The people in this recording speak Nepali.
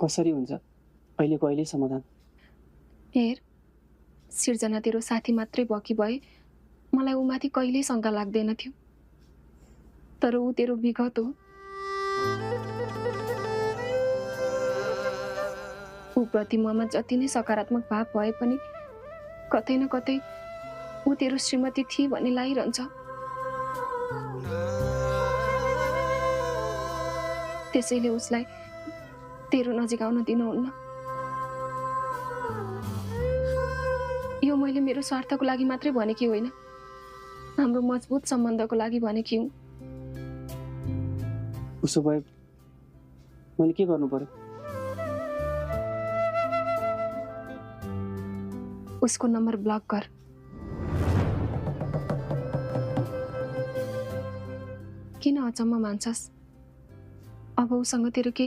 कसरी हुन्छ अहिलेको अहिले समाधान? हेर, सिर्जना तेरो साथी मात्रै भएकी भए मलाई ऊमाथि कहिल्यै शङ्का लाग्दैन थियो। तर ऊ तेरो विगत हो। ऊप्रति ममा जति नै सकारात्मक भाव भए पनि कतै न कतै ऊ तेरो श्रीमती थिए भन्ने लागिरहन्छ। त्यसैले उसलाई तेरो नजिक आउन दिनुहुन्न। यो मैले मेरो स्वार्थको लागि मात्रै भनेकी होइन, हाम्रो मजबुत सम्बन्धको लागि भनेकी हुँ। उसो भए मैले के गर्नु पर्यो? उसको नम्बर ब्लक कर। किन अचम्म मान्छस्? अब उसँग तेरो केही